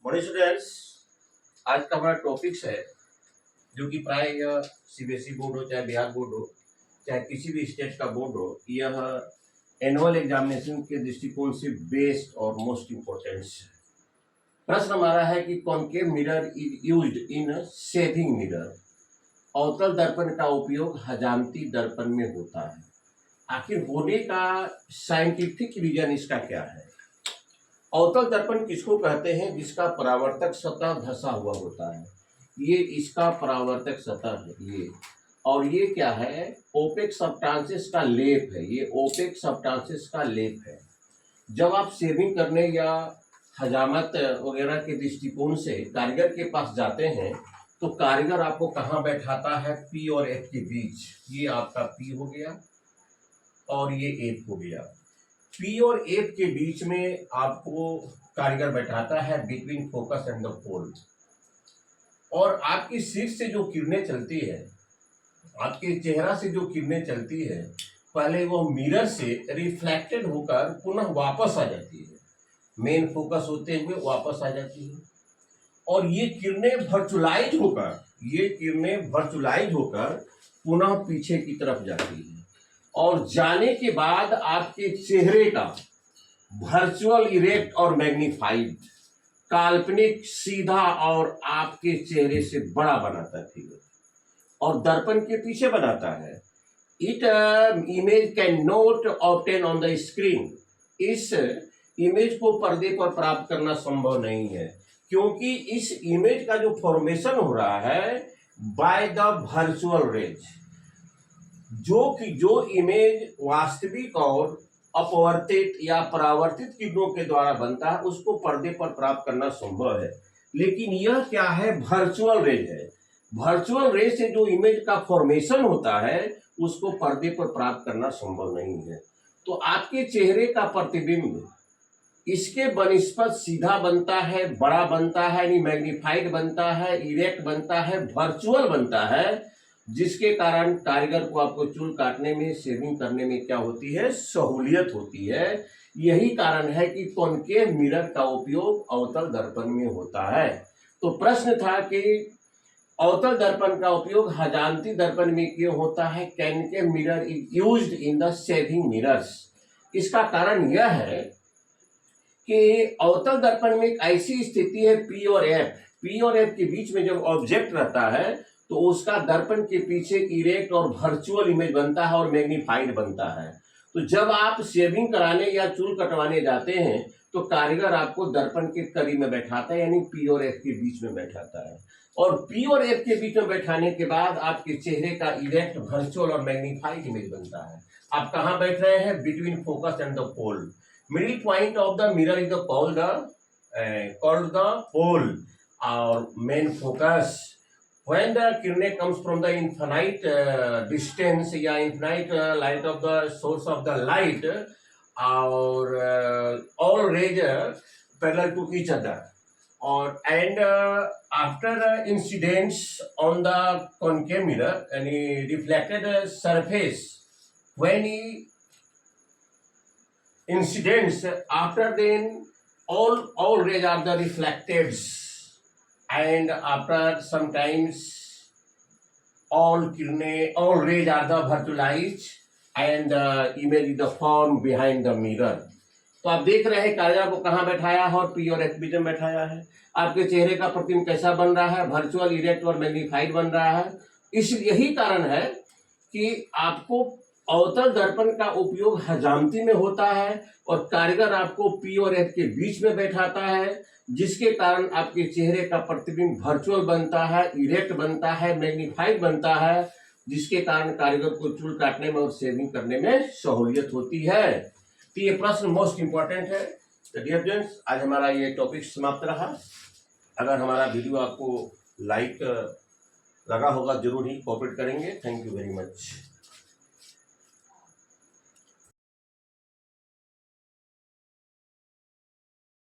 Morning students, आज का हमारा टॉपिक्स है जो कि प्राय यह सीबीएसई बोर्ड हो चाहे बिहार बोर्ड हो चाहे किसी भी स्टेट का बोर्ड हो, यह एनुअल एग्जामिनेशन के दृष्टिकोण से बेस्ट और मोस्ट इम्पोर्टेंट प्रश्न हमारा है कि concave mirror is used in saving mirror. अवतल दर्पण का उपयोग हजामती दर्पण में होता है। आखिर होने का साइंटिफिक रीजन इसका क्या है? अवतल दर्पण किसको कहते हैं? जिसका परावर्तक सतह धसा हुआ होता है। ये इसका परावर्तक सतह है ये, और ये क्या है? ओपेक सब्सटेंसेस का लेप है। ये ओपेक सब्सटेंसेस का लेप है। जब आप शेविंग करने या हजामत वगैरह के दृष्टिकोण से कारीगर के पास जाते हैं तो कारीगर आपको कहाँ बैठाता है? पी और एफ के बीच। ये आपका पी हो गया और ये एफ हो गया। पी और एफ के बीच में आपको कारीगर बैठाता है between focus and the pole. और आपकी सिर से जो किरणें चलती है, आपके चेहरा से जो किरणें चलती है, पहले वो मिरर से रिफ्लेक्टेड होकर पुनः वापस आ जाती है, मेन फोकस होते हुए वापस आ जाती है। और ये किरणें वर्चुलाइज होकर पुनः पीछे की तरफ जाती है। और जाने के बाद आपके चेहरे का वर्चुअल इरेक्ट और मैग्नीफाइड, काल्पनिक सीधा और आपके चेहरे से बड़ा बनाता है फिगर, और दर्पण के पीछे बनाता है। It image can not obtain on the screen. इस इमेज को पर्दे पर प्राप्त करना संभव नहीं है, क्योंकि इस इमेज का जो फॉर्मेशन हो रहा है बाय द वर्चुअल रेज, जो इमेज वास्तविक और अपवर्तित या परावर्तित किरणों के द्वारा बनता है, उसको पर्दे पर प्राप्त करना संभव है। लेकिन यह क्या है? वर्चुअल रेज है। वर्चुअल रेज से जो इमेज का फॉर्मेशन होता है उसको पर्दे पर प्राप्त करना संभव नहीं है। तो आपके चेहरे का प्रतिबिंब इसके बनिस्पत सीधा बनता है, बड़ा बनता है, यानी मैग्नीफाइड बनता है, इरेक्ट बनता है, वर्चुअल बनता है, जिसके कारण कारीगर को आपको चूल काटने में, शेविंग करने में क्या होती है? सहूलियत होती है। यही कारण है कि कॉनकेव मिरर का उपयोग अवतल दर्पण में होता है। तो प्रश्न था कि अवतल दर्पण का उपयोग हजामती दर्पण में क्यों होता है? Concave mirror is used in the shaving mirrors. इसका कारण यह है कि अवतल दर्पण में एक ऐसी स्थिति है, पी और एफ के बीच में जब ऑब्जेक्ट रहता है तो उसका दर्पण के पीछे इरेक्ट और वर्चुअल इमेज बनता है और मैग्नीफाइड बनता है। तो जब आप शेविंग कराने या चूल कटवाने जाते हैं तो कारीगर आपको दर्पण के करीब में बैठाता है, यानी पी और एफ के बीच में बैठाता है। और पी और एफ के बीच में बैठाने के बाद आपके चेहरे का इरेक्ट, वर्चुअल और मैग्नीफाइड इमेज बनता है। आप कहाँ बैठ रहे हैं? Between focus and the pole. Middle point of the mirror is called the pole और मेन फोकस। When the किरणें comes from the infinite distance या infinite light of the source of the light, और all rays parallel to each other, और and after incidence on the concave mirror any reflected surface, when incidence after then all rays are the reflected, and after sometimes all rays are the virtualized and the image is the form behind the mirror। तो आप देख रहे हैं कारीगर को कहाँ बैठाया है और पी और एफ बीच में बैठाया है। आपके चेहरे का प्रतिबिंब कैसा बन रहा है? वर्चुअल, इरेक्ट और मैग्नीफाइड बन रहा है। यही कारण है कि आपको अवतल दर्पण का उपयोग हजामती में होता है और कारीगर आपको पी और एफ के बीच में बैठाता है, जिसके कारण आपके चेहरे का प्रतिबिंब वर्चुअल बनता है, इरेक्ट बनता है, मैग्नीफाइड बनता है, जिसके कारण कारीगर को चूल काटने में और शेविंग करने में सहूलियत होती है। तो ये प्रश्न मोस्ट इंपॉर्टेंट है। तो डियर फ्रेंड्स, आज हमारा ये टॉपिक समाप्त रहा। अगर हमारा वीडियो आपको लाइक लगा होगा जरूर ही कोऑपरेट करेंगे। Thank you very much.